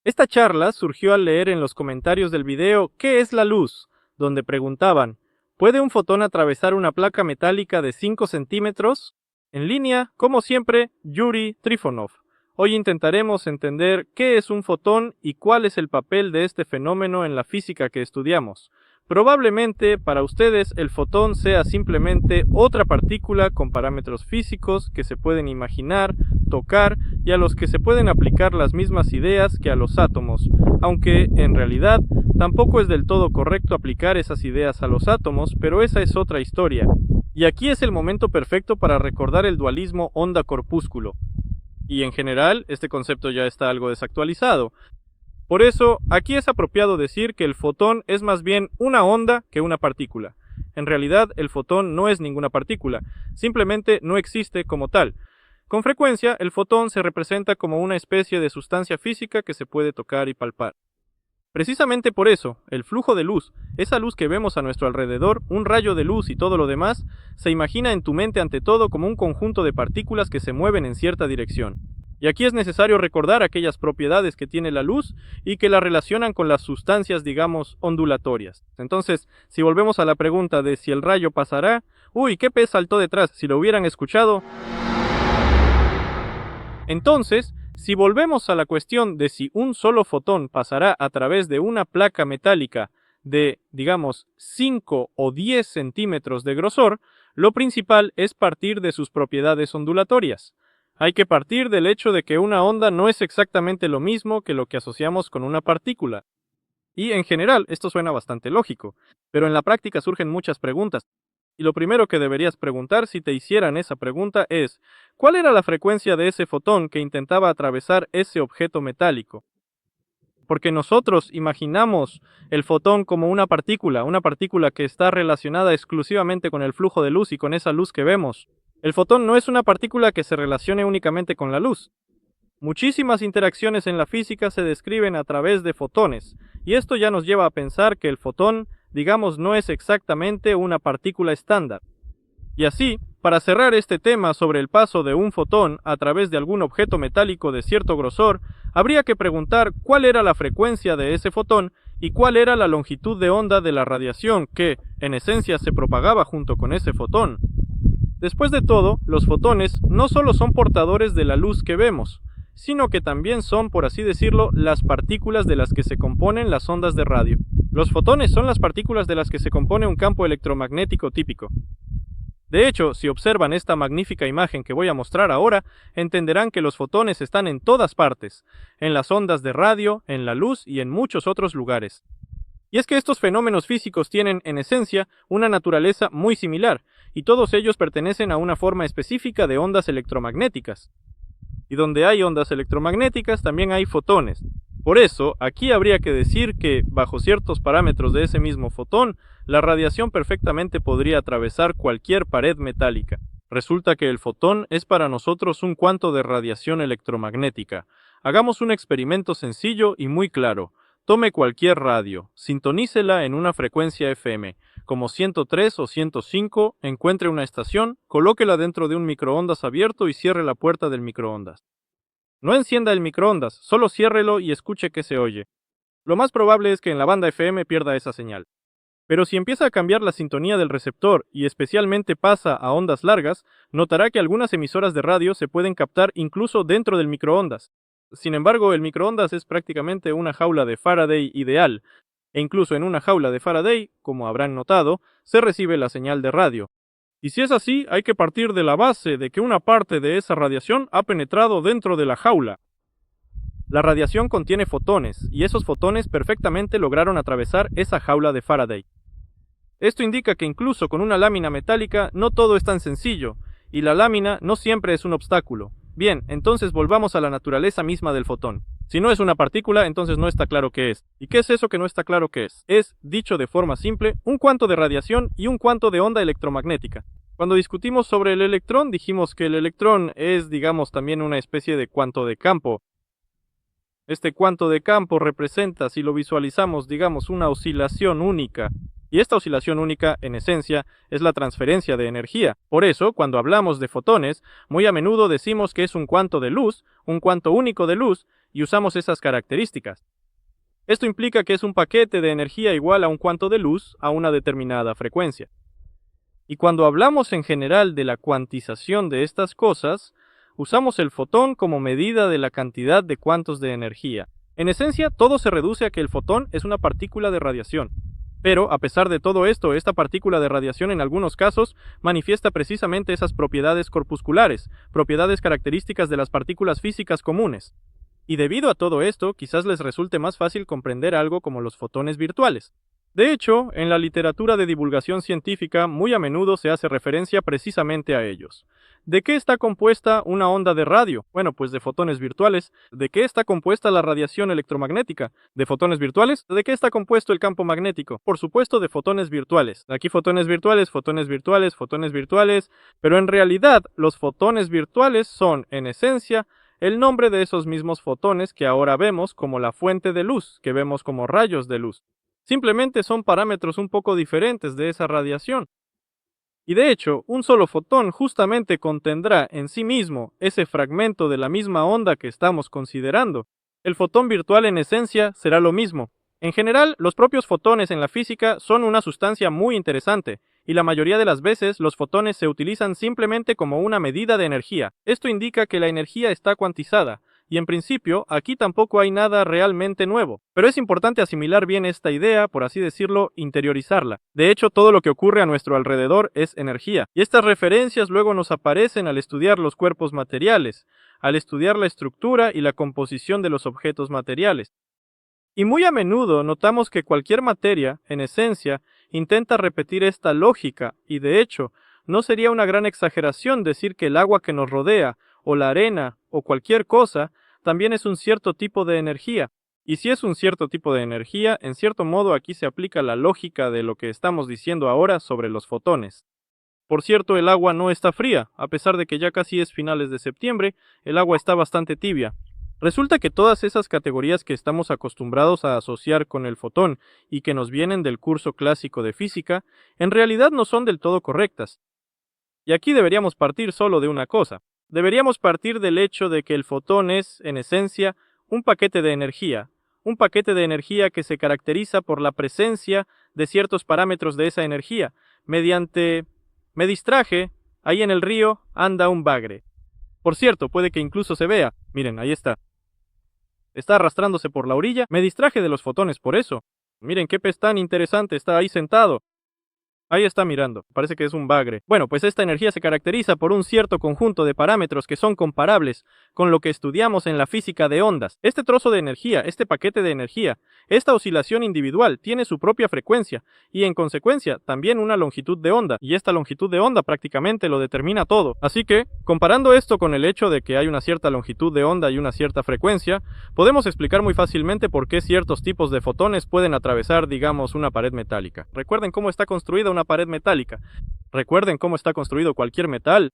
Esta charla surgió al leer en los comentarios del video ¿Qué es la luz?, donde preguntaban, ¿puede un fotón atravesar una placa metálica de 5 centímetros? En línea, como siempre, Yuri Trifonov. Hoy intentaremos entender qué es un fotón y cuál es el papel de este fenómeno en la física que estudiamos. Probablemente para ustedes el fotón sea simplemente otra partícula con parámetros físicos que se pueden imaginar, tocar y a los que se pueden aplicar las mismas ideas que a los átomos, aunque en realidad tampoco es del todo correcto aplicar esas ideas a los átomos, pero esa es otra historia. Y aquí es el momento perfecto para recordar el dualismo onda-corpúsculo. Y en general, este concepto ya está algo desactualizado. Por eso, aquí es apropiado decir que el fotón es más bien una onda que una partícula. En realidad, el fotón no es ninguna partícula, simplemente no existe como tal. Con frecuencia, el fotón se representa como una especie de sustancia física que se puede tocar y palpar. Precisamente por eso, el flujo de luz, esa luz que vemos a nuestro alrededor, un rayo de luz y todo lo demás, se imagina en tu mente ante todo como un conjunto de partículas que se mueven en cierta dirección. Y aquí es necesario recordar aquellas propiedades que tiene la luz y que la relacionan con las sustancias, digamos, ondulatorias. Entonces, si volvemos a la pregunta de si el rayo pasará, uy, ¿qué pez saltó detrás? Si lo hubieran escuchado. Entonces, si volvemos a la cuestión de si un solo fotón pasará a través de una placa metálica de, digamos, 5 o 10 centímetros de grosor, lo principal es partir de sus propiedades ondulatorias. Hay que partir del hecho de que una onda no es exactamente lo mismo que lo que asociamos con una partícula. Y en general, esto suena bastante lógico, pero en la práctica surgen muchas preguntas. Y lo primero que deberías preguntar si te hicieran esa pregunta es, ¿cuál era la frecuencia de ese fotón que intentaba atravesar ese objeto metálico? Porque nosotros imaginamos el fotón como una partícula que está relacionada exclusivamente con el flujo de luz y con esa luz que vemos. El fotón no es una partícula que se relacione únicamente con la luz. Muchísimas interacciones en la física se describen a través de fotones, y esto ya nos lleva a pensar que el fotón, digamos, no es exactamente una partícula estándar. Y así, para cerrar este tema sobre el paso de un fotón a través de algún objeto metálico de cierto grosor, habría que preguntar cuál era la frecuencia de ese fotón y cuál era la longitud de onda de la radiación que, en esencia, se propagaba junto con ese fotón. Después de todo, los fotones no solo son portadores de la luz que vemos, sino que también son, por así decirlo, las partículas de las que se componen las ondas de radio. Los fotones son las partículas de las que se compone un campo electromagnético típico. De hecho, si observan esta magnífica imagen que voy a mostrar ahora, entenderán que los fotones están en todas partes, en las ondas de radio, en la luz y en muchos otros lugares. Y es que estos fenómenos físicos tienen, en esencia, una naturaleza muy similar, y todos ellos pertenecen a una forma específica de ondas electromagnéticas. Y donde hay ondas electromagnéticas también hay fotones. Por eso, aquí habría que decir que, bajo ciertos parámetros de ese mismo fotón, la radiación perfectamente podría atravesar cualquier pared metálica. Resulta que el fotón es para nosotros un cuanto de radiación electromagnética. Hagamos un experimento sencillo y muy claro. Tome cualquier radio, sintonícela en una frecuencia FM, como 103 o 105, encuentre una estación, colóquela dentro de un microondas abierto y cierre la puerta del microondas. No encienda el microondas, solo ciérrelo y escuche qué se oye. Lo más probable es que en la banda FM pierda esa señal. Pero si empieza a cambiar la sintonía del receptor y especialmente pasa a ondas largas, notará que algunas emisoras de radio se pueden captar incluso dentro del microondas. Sin embargo, el microondas es prácticamente una jaula de Faraday ideal, e incluso en una jaula de Faraday, como habrán notado, se recibe la señal de radio. Y si es así, hay que partir de la base de que una parte de esa radiación ha penetrado dentro de la jaula. La radiación contiene fotones, y esos fotones perfectamente lograron atravesar esa jaula de Faraday. Esto indica que incluso con una lámina metálica no todo es tan sencillo, y la lámina no siempre es un obstáculo. Bien, entonces volvamos a la naturaleza misma del fotón. Si no es una partícula, entonces no está claro qué es. ¿Y qué es eso que no está claro qué es? Es, dicho de forma simple, un cuanto de radiación y un cuanto de onda electromagnética. Cuando discutimos sobre el electrón, dijimos que el electrón es, digamos, también una especie de cuanto de campo. Este cuanto de campo representa, si lo visualizamos, digamos, una oscilación única. Y esta oscilación única, en esencia, es la transferencia de energía. Por eso, cuando hablamos de fotones, muy a menudo decimos que es un cuanto de luz, un cuanto único de luz, y usamos esas características. Esto implica que es un paquete de energía igual a un cuanto de luz a una determinada frecuencia. Y cuando hablamos en general de la cuantización de estas cosas, usamos el fotón como medida de la cantidad de cuantos de energía. En esencia, todo se reduce a que el fotón es una partícula de radiación. Pero, a pesar de todo esto, esta partícula de radiación en algunos casos manifiesta precisamente esas propiedades corpusculares, propiedades características de las partículas físicas comunes. Y debido a todo esto, quizás les resulte más fácil comprender algo como los fotones virtuales. De hecho, en la literatura de divulgación científica muy a menudo se hace referencia precisamente a ellos. ¿De qué está compuesta una onda de radio? Bueno, pues de fotones virtuales. ¿De qué está compuesta la radiación electromagnética? ¿De fotones virtuales? ¿De qué está compuesto el campo magnético? Por supuesto, de fotones virtuales. Aquí fotones virtuales, fotones virtuales, fotones virtuales, pero en realidad los fotones virtuales son, en esencia, el nombre de esos mismos fotones que ahora vemos como la fuente de luz, que vemos como rayos de luz. Simplemente son parámetros un poco diferentes de esa radiación. Y de hecho, un solo fotón justamente contendrá en sí mismo ese fragmento de la misma onda que estamos considerando. El fotón virtual en esencia será lo mismo. En general, los propios fotones en la física son una sustancia muy interesante, y la mayoría de las veces los fotones se utilizan simplemente como una medida de energía. Esto indica que la energía está cuantizada, y en principio aquí tampoco hay nada realmente nuevo. Pero es importante asimilar bien esta idea, por así decirlo, interiorizarla. De hecho, todo lo que ocurre a nuestro alrededor es energía, y estas referencias luego nos aparecen al estudiar los cuerpos materiales, al estudiar la estructura y la composición de los objetos materiales. Y muy a menudo notamos que cualquier materia, en esencia, intenta repetir esta lógica, y de hecho, no sería una gran exageración decir que el agua que nos rodea, o la arena, o cualquier cosa, también es un cierto tipo de energía. Y si es un cierto tipo de energía, en cierto modo aquí se aplica la lógica de lo que estamos diciendo ahora sobre los fotones. Por cierto, el agua no está fría, a pesar de que ya casi es finales de septiembre, el agua está bastante tibia. Resulta que todas esas categorías que estamos acostumbrados a asociar con el fotón y que nos vienen del curso clásico de física, en realidad no son del todo correctas. Y aquí deberíamos partir solo de una cosa. Deberíamos partir del hecho de que el fotón es, en esencia, un paquete de energía que se caracteriza por la presencia de ciertos parámetros de esa energía, mediante... Me distraje, ahí en el río anda un bagre. Por cierto, puede que incluso se vea, miren, ahí está. Está arrastrándose por la orilla, me distraje de los fotones por eso. Miren qué pez tan interesante, está ahí sentado. Ahí está mirando, parece que es un bagre. Bueno, pues esta energía se caracteriza por un cierto conjunto de parámetros que son comparables con lo que estudiamos en la física de ondas. Este trozo de energía, este paquete de energía, esta oscilación individual tiene su propia frecuencia y en consecuencia también una longitud de onda, y esta longitud de onda prácticamente lo determina todo. Así que, comparando esto con el hecho de que hay una cierta longitud de onda y una cierta frecuencia, podemos explicar muy fácilmente por qué ciertos tipos de fotones pueden atravesar, digamos, una pared metálica. Recuerden cómo está construida una pared metálica. Recuerden cómo está construido cualquier metal.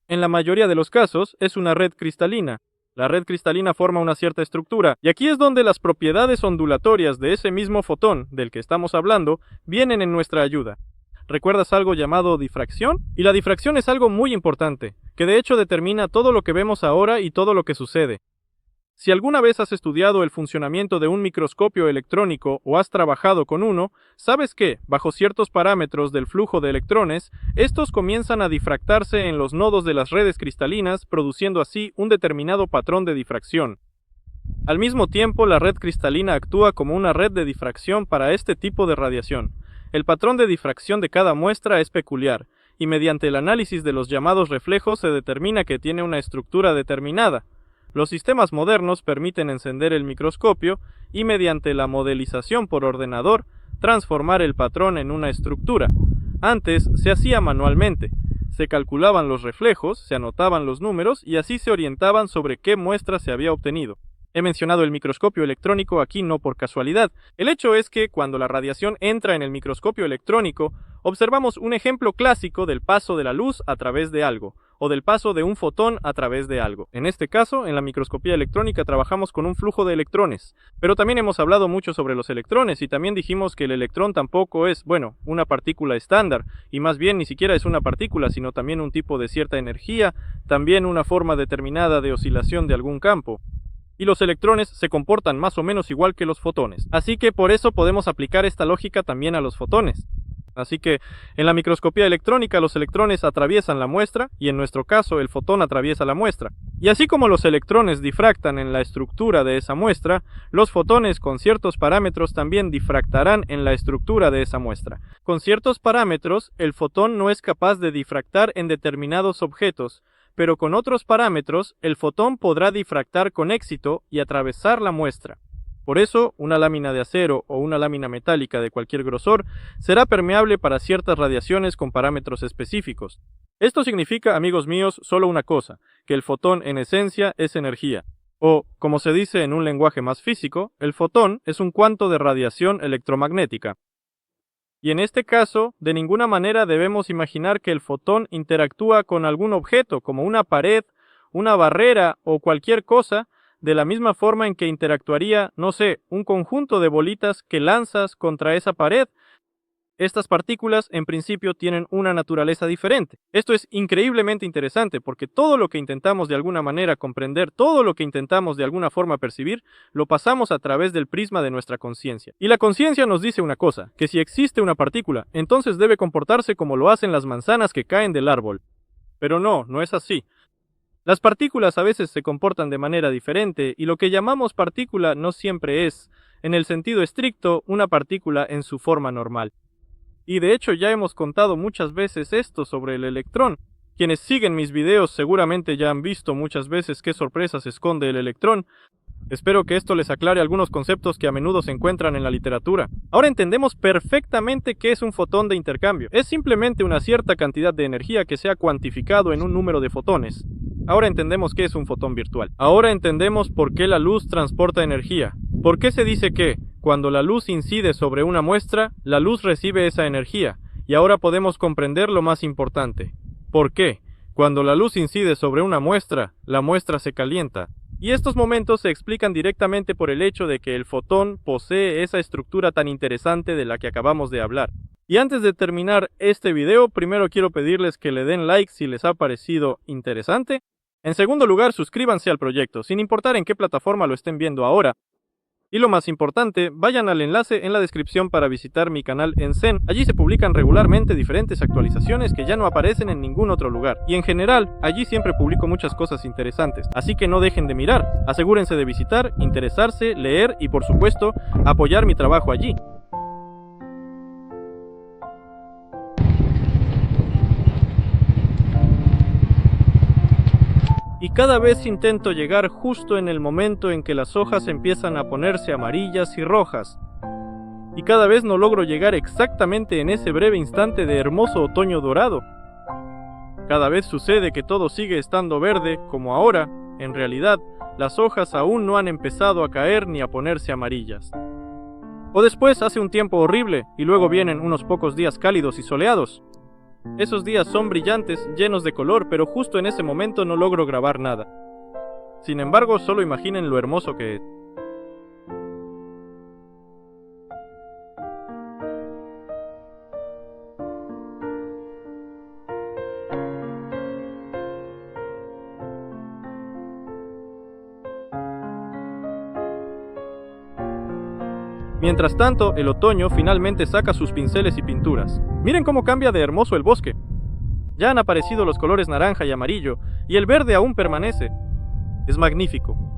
En la mayoría de los casos es una red cristalina. La red cristalina forma una cierta estructura, y aquí es donde las propiedades ondulatorias de ese mismo fotón del que estamos hablando vienen en nuestra ayuda. ¿Recuerdas algo llamado difracción? Y la difracción es algo muy importante, que de hecho determina todo lo que vemos ahora y todo lo que sucede. Si alguna vez has estudiado el funcionamiento de un microscopio electrónico o has trabajado con uno, sabes que, bajo ciertos parámetros del flujo de electrones, estos comienzan a difractarse en los nodos de las redes cristalinas, produciendo así un determinado patrón de difracción. Al mismo tiempo, la red cristalina actúa como una red de difracción para este tipo de radiación. El patrón de difracción de cada muestra es peculiar, y mediante el análisis de los llamados reflejos se determina que tiene una estructura determinada. Los sistemas modernos permiten encender el microscopio y mediante la modelización por ordenador transformar el patrón en una estructura. Antes se hacía manualmente. Se calculaban los reflejos, se anotaban los números y así se orientaban sobre qué muestra se había obtenido. He mencionado el microscopio electrónico aquí no por casualidad. El hecho es que cuando la radiación entra en el microscopio electrónico, observamos un ejemplo clásico del paso de la luz a través de algo, o del paso de un fotón a través de algo. En este caso, en la microscopía electrónica trabajamos con un flujo de electrones, pero también hemos hablado mucho sobre los electrones y también dijimos que el electrón tampoco es, bueno, una partícula estándar, y más bien ni siquiera es una partícula, sino también un tipo de cierta energía, también una forma determinada de oscilación de algún campo. y los electrones se comportan más o menos igual que los fotones. Así que por eso podemos aplicar esta lógica también a los fotones. Así que en la microscopía electrónica los electrones atraviesan la muestra y en nuestro caso el fotón atraviesa la muestra. Y así como los electrones difractan en la estructura de esa muestra, los fotones con ciertos parámetros también difractarán en la estructura de esa muestra. Con ciertos parámetros, el fotón no es capaz de difractar en determinados objetos, pero con otros parámetros, el fotón podrá difractar con éxito y atravesar la muestra. Por eso, una lámina de acero o una lámina metálica de cualquier grosor será permeable para ciertas radiaciones con parámetros específicos. Esto significa, amigos míos, solo una cosa, que el fotón en esencia es energía. O, como se dice en un lenguaje más físico, el fotón es un cuanto de radiación electromagnética. Y en este caso, de ninguna manera debemos imaginar que el fotón interactúa con algún objeto, como una pared, una barrera o cualquier cosa, de la misma forma en que interactuaría, no sé, un conjunto de bolitas que lanzas contra esa pared. Estas partículas en principio tienen una naturaleza diferente. Esto es increíblemente interesante porque todo lo que intentamos de alguna manera comprender, todo lo que intentamos de alguna forma percibir, lo pasamos a través del prisma de nuestra conciencia. Y la conciencia nos dice una cosa, que si existe una partícula, entonces debe comportarse como lo hacen las manzanas que caen del árbol. Pero no es así. Las partículas a veces se comportan de manera diferente y lo que llamamos partícula no siempre es, en el sentido estricto, una partícula en su forma normal. Y de hecho ya hemos contado muchas veces esto sobre el electrón. Quienes siguen mis videos seguramente ya han visto muchas veces qué sorpresas esconde el electrón. Espero que esto les aclare algunos conceptos que a menudo se encuentran en la literatura. Ahora entendemos perfectamente qué es un fotón de intercambio. Es simplemente una cierta cantidad de energía que se ha cuantificado en un número de fotones. Ahora entendemos qué es un fotón virtual. Ahora entendemos por qué la luz transporta energía. ¿Por qué se dice que, cuando la luz incide sobre una muestra, la luz recibe esa energía? Y ahora podemos comprender lo más importante. ¿Por qué? Cuando la luz incide sobre una muestra, la muestra se calienta. Y estos momentos se explican directamente por el hecho de que el fotón posee esa estructura tan interesante de la que acabamos de hablar. Y antes de terminar este video, primero quiero pedirles que le den like si les ha parecido interesante. En segundo lugar, suscríbanse al proyecto, sin importar en qué plataforma lo estén viendo ahora. Y lo más importante, vayan al enlace en la descripción para visitar mi canal en Zen. Allí se publican regularmente diferentes actualizaciones que ya no aparecen en ningún otro lugar. Y en general, allí siempre publico muchas cosas interesantes. Así que no dejen de mirar. Asegúrense de visitar, interesarse, leer y por supuesto, apoyar mi trabajo allí. Y cada vez intento llegar justo en el momento en que las hojas empiezan a ponerse amarillas y rojas. Y cada vez no logro llegar exactamente en ese breve instante de hermoso otoño dorado. Cada vez sucede que todo sigue estando verde, como ahora, en realidad, las hojas aún no han empezado a caer ni a ponerse amarillas. O después hace un tiempo horrible y luego vienen unos pocos días cálidos y soleados. Esos días son brillantes, llenos de color, pero justo en ese momento no logro grabar nada. Sin embargo, solo imaginen lo hermoso que es. Mientras tanto, el otoño finalmente saca sus pinceles y pinturas. Miren cómo cambia de hermoso el bosque. Ya han aparecido los colores naranja y amarillo, y el verde aún permanece. Es magnífico.